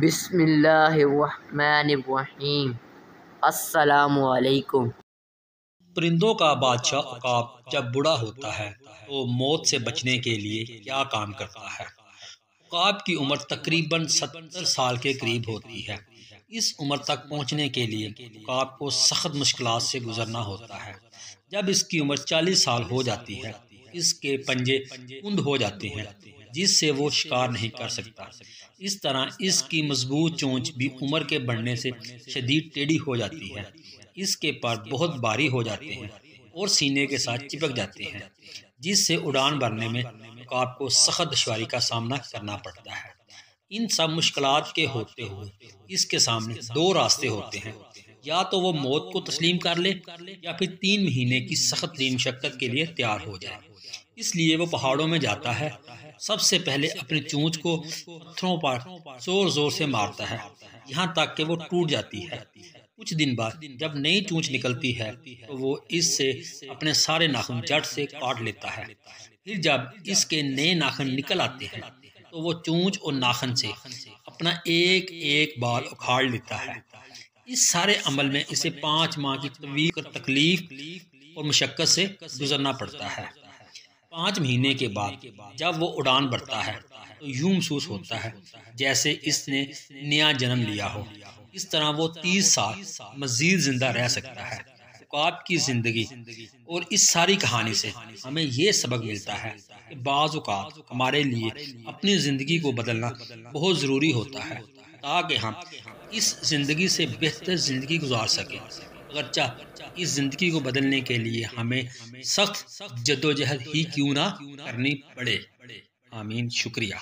بسم اللہ الرحمن الرحیم۔ السلام علیکم۔ پرندوں کا بادشاہ عقاب جب بوڑھا ہوتا ہے تو موت سے بچنے کے لیے کیا کام کرتا ہے؟ عقاب کی عمر تقریباً 70 سال کے قریب ہوتی ہے۔ اس عمر تک پہنچنے کے لیے عقاب کو سخت مشکلات سے گزرنا ہوتا ہے۔ جب اس کی عمر 40 سال ہو جاتی ہے، اس کے پنجے کند ہو جاتے ہیں جس سے وہ شکار نہیں کر سکتا۔ اس طرح اس کی مضبوط چونچ بھی عمر کے بڑھنے سے شدید ٹیڑھی ہو جاتی ہے۔ اس کے پر بہت بھاری ہو جاتے ہیں اور سینے کے ساتھ چپک جاتے ہیں، جس سے اڑان بھرنے میں عقاب کو سخت دشواری کا سامنا کرنا پڑتا ہے۔ ان سب مشکلات کے ہوتے ہوئے اس کے سامنے دو راستے ہوتے ہیں، یا تو وہ موت کو تسلیم کر لے یا پھر 3 مہینے کی سخت ترین مشقت کے لیے تیار ہو جائے۔ اس لیے وہ پہاڑوں میں جاتا ہے۔ سب سے پہلے اپنی چونچ کو پتھروں پر زور زور سے مارتا ہے، یہاں تک کہ وہ ٹوٹ جاتی ہے۔ کچھ دن بعد جب نئی چونچ نکلتی ہے تو وہ اس سے اپنے سارے ناخن جڑ سے کاٹ لیتا ہے۔ پھر جب اس کے نئے ناخن نکل آتے ہیں تو وہ چونچ اور ناخن سے اپنا ایک ایک بال اکھاڑ لیتا ہے۔ اس سارے عمل میں اسے 5 ماہ کی طویل تکلیف اور مشقت سے گزرنا پڑتا ہے۔ 5 مہینے کے بعد جب وہ اڑان بھرتا ہے تو یوں محسوس ہوتا ہے جیسے اس نے نیا جنم لیا ہو۔ اس طرح وہ 30 سال مزید زندہ رہ سکتا ہے۔ عقاب کی زندگی اور اس ساری کہانی سے ہمیں یہ سبق ملتا ہے کہ بعض اوقات ہمارے لیے اپنی زندگی کو بدلنا بہت ضروری ہوتا ہے تاکہ ہم اس زندگی سے بہتر زندگی گزار سکیں، اگرچہ اس زندگی کو بدلنے کے لیے ہمیں سخت جدوجہد ہی کیوں نہ کرنی پڑے۔ آمین۔ شکریہ۔